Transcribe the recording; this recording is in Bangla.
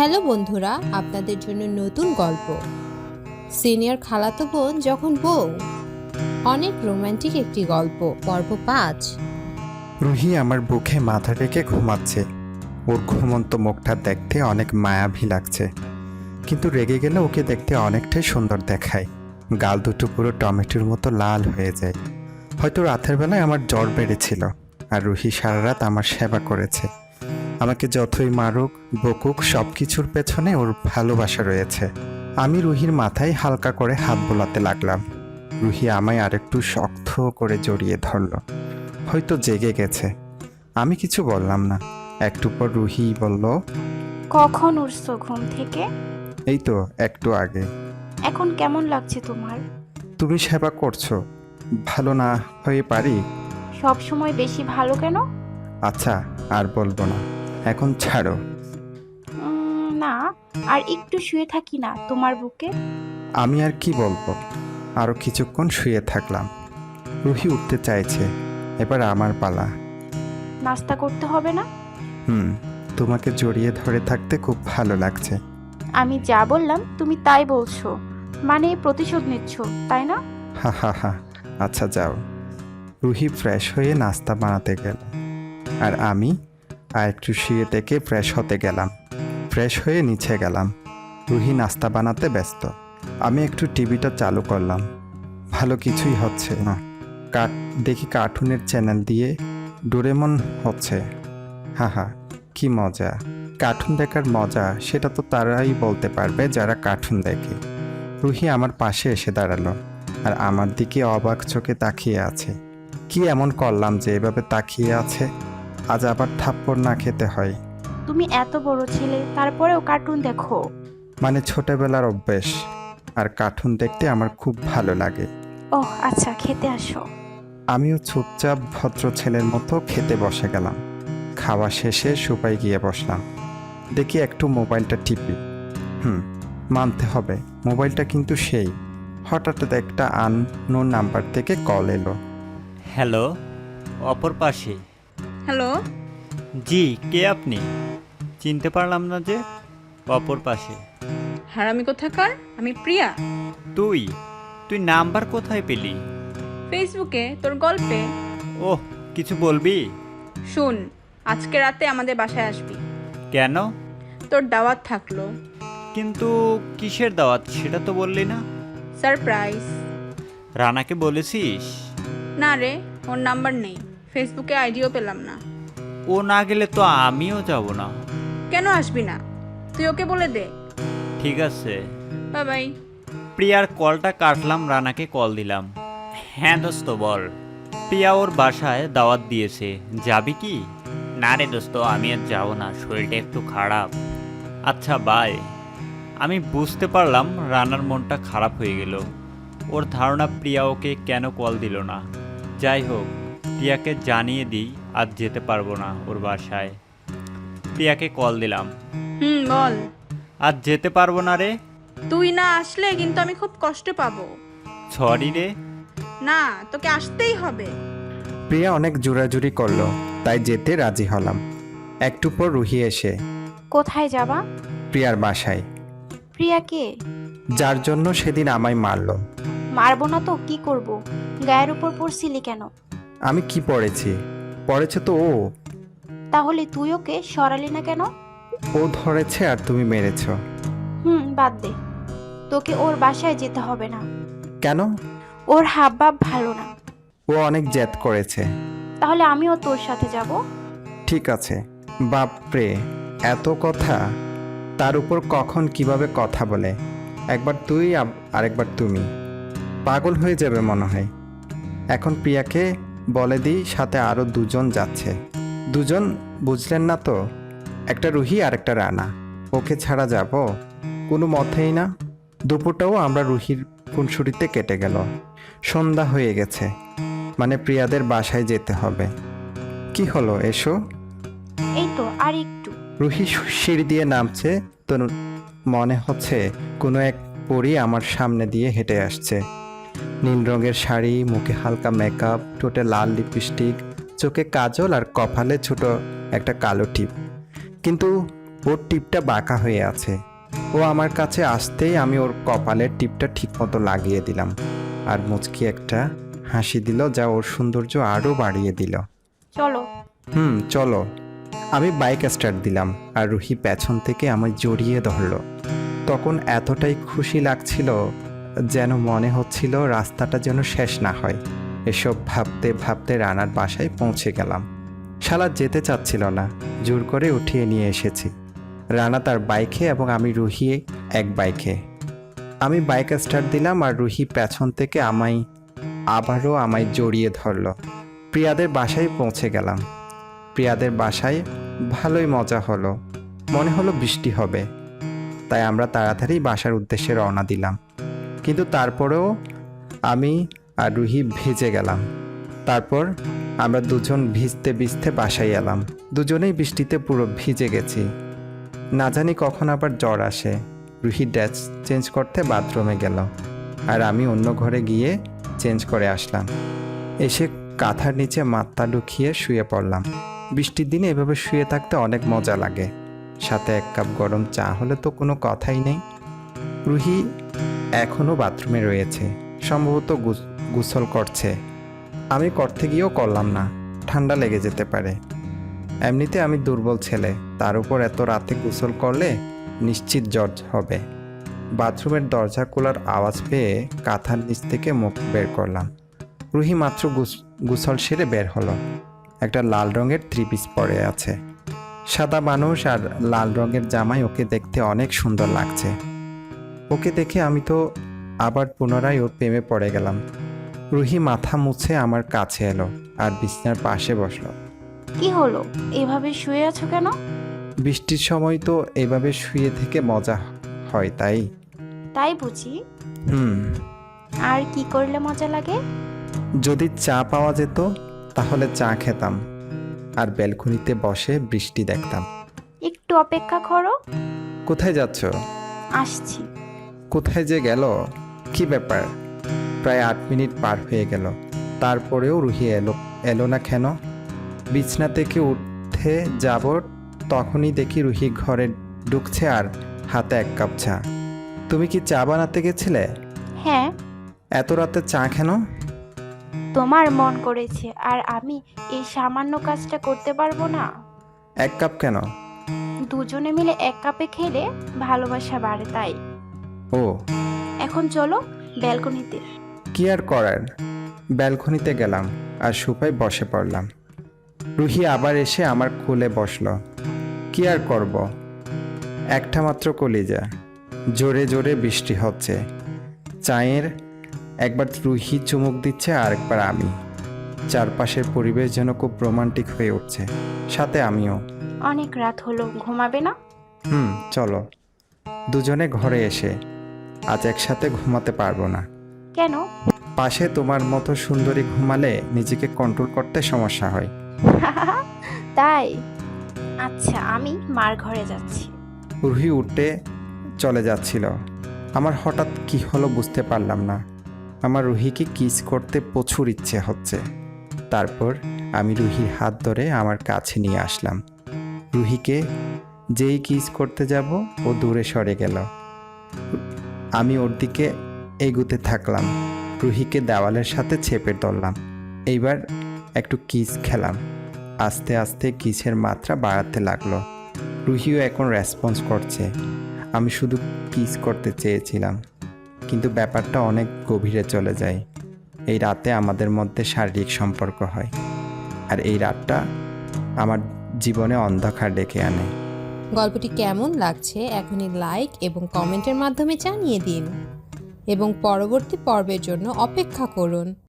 হ্যালো বন্ধুরা, আপনাদের জন্য নতুন গল্প। সিনিয়র খালাতো বোন যখন বউ। অনেক রোমান্টিক একটি গল্প, পর্ব 5। রুহি আমার বুকে মাথা রেখে ঘুমাচ্ছে। ওর ঘুমন্ত মুখটা দেখতে অনেক মায়াবী লাগছে, কিন্তু রেগে গেলে ওকে দেখতে অনেকটাই সুন্দর দেখায়। গাল দুটো পুরো টমেটোর মতো লাল হয়ে যায়। হয়তো রাতের বেলায় আমার জ্বর বেড়েছিল, আর রুহি সারা রাত আমার সেবা করেছে। আমাকে যতই মারুক বকুক, সব কিছুর পেছনে ওর ভালোবাসা রয়েছে। আমি রুহির মাথায় হালকা করে হাত বোলাতে লাগলাম। রুহি আমায় আরেকটু শক্ত করে জড়িয়ে ধরল। হয়তো জেগে গেছে। আমি কিছু বললাম না। একটু পর রুহি বলল, কখন উঠছো ঘুম থেকে? এই তো একটু আগে। এখন কেমন লাগছে তোমার? তুমি সেবা করছো, ভালো না হয়ে পারি? সব সময় বেশি ভালো কেন? আচ্ছা, আর বলবো না, এখন ছাড়ো। না, আর একটু শুয়ে থাকি না তোমার বুকে? আমি আর কি বলবো। আরো কিছুক্ষণ শুয়ে থাকলাম। রুহি উঠতে চাইছে, এবার আমার পালা। নাস্তা করতে হবে না? তোমাকে জড়িয়ে ধরে থাকতে খুব ভালো লাগছে। আমি যা বললাম তুমি তাই বলছো, মানে প্রতিশোধ নিচ্ছ, তাই না? হা হা হা। আচ্ছা যাও। রুহি ফ্রেশ হয়ে নাস্তা বানাতে গেল, আর আমি আর একটু শুয়ে থেকে ফ্রেশ হতে গেলাম। ফ্রেশ হয়ে নিচে গেলাম। রুহি নাস্তা বানাতে ব্যস্ত। আমি একটু টিভিটা চালু করলাম। ভালো কিছুই হচ্ছে না। দেখি কার্টুনের চ্যানেল দিয়ে ডোরেমন হচ্ছে। হা হা, কি মজা! কার্টুন দেখার মজা সেটা তো তারাই বলতে পারবে যারা কার্টুন দেখে। রুহি আমার পাশে এসে দাঁড়ালো, আর আমার দিকে অবাক চোখে তাকিয়ে আছে। কি এমন করলাম যে এভাবে তাকিয়ে আছে? আজ আবার থাপ্পড় না খেতে হয়? তুমি এত বড় ছেলে, তারপরেও কার্টুন দেখো? মানে ছোটবেলার অভ্যেস। আর কার্টুন দেখতে আমার খুব ভালো লাগে। ওহ আচ্ছা, খেতে আসো। আমিও চুপচাপ ভদ্র ছেলের মতো খেতে বসে গেলাম। খাওয়া শেষে সোফায় গিয়ে বসলাম। দেখি একটু মোবাইলটা টিপি। মানতে হবে, মোবাইলটা কিন্তু সেই। হঠাৎ একটা আননোন নাম্বার থেকে কল এলো। হ্যালো, অপর পাশে। হ্যালো, জি, কে আপনি? চিনতে পারলাম না যে। অপর পাশে। হারামি কোথাকার, আমি প্রিয়া। তুই তুই নাম্বার কোথায় পেলি? ফেসবুকে তোর গল্পে। ওহ, কিছু বলবি? শুন, আজকে রাতে আমাদের বাসায় আসবি। কেন? তোর দাওয়াত থাকলো। কিন্তু কিসের দাওয়াত সেটা তো বললি না। সারপ্রাইজ। রানাকে বলেছিস? না রে, ওর নাম্বার নেই, ফেসবুকে আইডিও পেলাম না। ও না গেলে তো আমিও যাব না। কেন আসবি না? তুই ওকে বলে দে। ঠিক আছে। Bye bye. প্রিয়ার কলটা কাটলাম, রানাকে কল দিলাম। হ্যাঁ দোস্ত বল। প্রিয়া ওর বাসায় দাওয়াত দিয়েছে, যাবি কি? না রে দোস্ত, আমি আর যাবো না, শরীরটা একটু খারাপ। আচ্ছা বাই। আমি বুঝতে পারলাম রানার মনটা খারাপ হয়ে গেল। ওর ধারণা প্রিয়া ওকে কেন কল দিল না। যাই হোক, প্রিয়াকে জানিয়ে দিই আজ যেতে পারবো না ওর বাসায়। প্রিয়াকে কল দিলাম। বল। আজ যেতে পারবো না রে। তুই না আসলে কিন্তু আমি খুব কষ্ট পাবো। সরি রে। না, তোকে আসতেই হবে। প্রিয়া অনেক জোরাজুরি করলো, তাই যেতে রাজি হলাম। একটু পর রুহি এসে কোথায় যাবা? প্রিয়ার বাসায়, প্রিয়া কে? যার জন্য সেদিন আমায় মারলো। মারবো না তো কি করব? গায়ের উপর পড়ছিলি কেন? আমি কি পড়েছি? পড়েছে তো ও। তাহলে তুই ওকে সরালি না কেন? ও ধরেছে আর তুমি মেরেছ। বাদ দে, তোকে ওর বাসায় যেতে হবে না। কেন? ওর হাবভাব ভালো না। ও অনেক জেদ করেছে। তাহলে আমিও তোর সাথে যাব। ঠিক আছে। বাপরে, এত কথা! তার উপর কখন কিভাবে কথা বলে, একবার তুই আরেকবার তুমি। পাগল হয়ে যাবে মনে হয়। এখন প্রিয়াকে বলে দিই সাথে আরো দুজন যাচ্ছে। দুজন বুঝলেন না তো? একটা রুহি আর একটা রানা। ওকে ছাড়া যাব কোনো মতেই না। দুপুরটাও আমরা রুহির খুনসুটিতে কেটে গেল। সন্ধ্যা হয়ে গেছে, মানে প্রিয়াদের বাসায় যেতে হবে। কি হলো, এসো। এই তো আর একটু। রুহি সিঁড়ি দিয়ে নামছে তো মনে হচ্ছে কোনো এক পরী আমার সামনে দিয়ে হেঁটে আসছে। নীল রঙের শাড়ি, মুখে হালকা মেকআপ, ঠোঁটে লাল লিপস্টিক, চোখে কাজল আর কপালে ছোট একটা কালো টিপ। কিন্তু ওর টিপটা বাঁকা হয়ে আছে। ও আমার কাছে আসতেই আমি ওর কপালের টিপটা ঠিকমতো লাগিয়ে দিলাম আর মুচকি একটা হাসি দিল, যা ওর সৌন্দর্য আরও বাড়িয়ে দিল। চলো। চলো। আমি বাইক স্টার্ট দিলাম আর রুহি পেছন থেকে আমায় জড়িয়ে ধরলো। তখন এতটাই খুশি লাগছিল যেন মনে হচ্ছিল রাস্তাটা যেন শেষ না হয়। এসব ভাবতে ভাবতে রানার বাসায় পৌঁছে গেলাম। শালা যেতে চাচ্ছিল না, জোর করে উঠিয়ে নিয়ে এসেছি। রানা তার বাইকে এবং আমি রুহি এক বাইকে। আমি বাইক স্টার্ট দিলাম আর রুহি পেছন থেকে আবারও আমায় জড়িয়ে ধরলো। প্রিয়াদের বাসায় পৌঁছে গেলাম। প্রিয়াদের বাসায় ভালোই মজা হলো। মনে হলো বৃষ্টি হবে, তাই আমরা তাড়াতাড়ি বাসার উদ্দেশ্যে রওনা দিলাম। কিন্তু তারপরেও আমি আর রুহি ভিজে গেলাম। তারপর আমরা দুজন ভিজতে ভিজতে বাসায় এলাম। দুজনেই বৃষ্টিতে পুরো ভিজে গেছি। না জানি কখন আবার জ্বর আসে। রুহি ড্রেস চেঞ্জ করতে বাথরুমে গেল আর আমি অন্য ঘরে গিয়ে চেঞ্জ করে আসলাম। এসে কাঁথার নিচে মাথা ঢুকিয়ে শুয়ে পড়লাম। বৃষ্টির দিনে এভাবে শুয়ে থাকতে অনেক মজা লাগে। সাথে 1 কাপ গরম চা হলে তো কোনো কথাই নেই। রুহি এখনও বাথরুমে রয়েছে, সম্ভবত গোসল করছে। আমি করতে গিয়েও করলাম না, ঠান্ডা লেগে যেতে পারে। এমনিতে আমি দুর্বল ছেলে, তার উপর এত রাতে গোসল করলে নিশ্চিত জ্বর হবে। বাথরুমের দরজা খোলার আওয়াজ পেয়ে কাঁথার নিচ থেকে মুখ বের করলাম। রুহি মাত্র গোসল সেরে বের হলো। একটা লাল রঙের 3 পিস পরে আছে। সাদা মানুষ আর লাল রঙের জামায় ওকে দেখতে অনেক সুন্দর লাগছে। ওকে দেখে আমি তো আবার পুনরায় ওর প্রেমে পড়ে গেলাম। রুহি মাথা মুছে আমার কাছে এলো আর বিছানার পাশে বসলো। কি হলো, এভাবে শুয়ে আছো কেন? বৃষ্টির সময় তো এভাবে শুয়ে থেকে মজা হয়, তাই। তাই বুঝি? হুম। আর কি করলে মজা লাগে? যদি চা পাওয়া যেত তাহলে চা খেতাম আর ব্যালকনিতে বসে বৃষ্টি দেখতাম। একটু অপেক্ষা করো। কোথায় যাচ্ছ? আসছি। কোথায় যে গেল? কি ব্যাপার? প্রায় 8 মিনিট পার হয়ে গেল, তারপরেও রুহি এলো না কেন? বিছনা থেকে উঠে যাব, তখনই দেখি রুহি ঘরে ঢুকছে আর হাতে 1 কাপ চা। তুমি কি চা বানাতে গেছিলে? হ্যাঁ। এত রাতে চা কেন? তোমার মন করেছে, আর আমি এই সামান্য কাজটা করতে পারবো না? 1 কাপ কেন? দুজনে মিলে 1 কাপে খেলে ভালোবাসা বাড়ে, তাই। ও, এখন চলো ব্যালকনিতে। কি আর করার। ব্যালকনিতে গেলাম আর সোফায় বসে পড়লাম। রুহি আবার এসে আমার কোলে বসলো। কি আর করব, একটা মাত্র কলিজা। জোরে জোরে বৃষ্টি হচ্ছে। চায়ের একবার রুহি চুমুক দিচ্ছে আর একবার আমি। চারপাশের পরিবেশ যেন খুব রোমান্টিক হয়ে উঠছে, সাথে আমিও। অনেক রাত হলো, ঘুমাবে না? চলো। দুজনে ঘরে এসে আজ একসাথে ঘুমাতে পারবো না। কেন? পাশে তোমার মতো সুন্দরী ঘুমালে নিজেকে কন্ট্রোল করতে সমস্যা হয়। তাই? আচ্ছা, আমি মার ঘরে যাচ্ছি। রুহি উঠে চলে যাচ্ছিল। আমার হঠাৎ কি হলো বুঝতে পারলাম না। আমার রুহিকে কিস করতে প্রচুর ইচ্ছে হচ্ছে। তারপর আমি রুহির হাত ধরে আমার কাছে নিয়ে আসলাম। রুহিকে যেই কিস করতে যাব ও দূরে সরে গেল। আমি ওর দিকে এগুতে থাকলাম। রুহিকে দেওয়ালের সাথে চেপে ধরলাম। এইবার একটু কিস খেলাম। আস্তে আস্তে কিসের মাত্রা বাড়াতে লাগলো। রুহিও এখন রেসপন্স করছে। আমি শুধু কিস করতে চেয়েছিলাম, কিন্তু ব্যাপারটা অনেক গভীরে চলে যায়। এই রাতে আমাদের মধ্যে শারীরিক সম্পর্ক হয়, আর এই রাতটা আমার জীবনে অন্ধকার ডেকে আনে। গল্পটি কেমন লাগছে এখনই লাইক এবং কমেন্টের মাধ্যমে জানিয়ে দিন এবং পরবর্তী পর্বের জন্য অপেক্ষা করুন।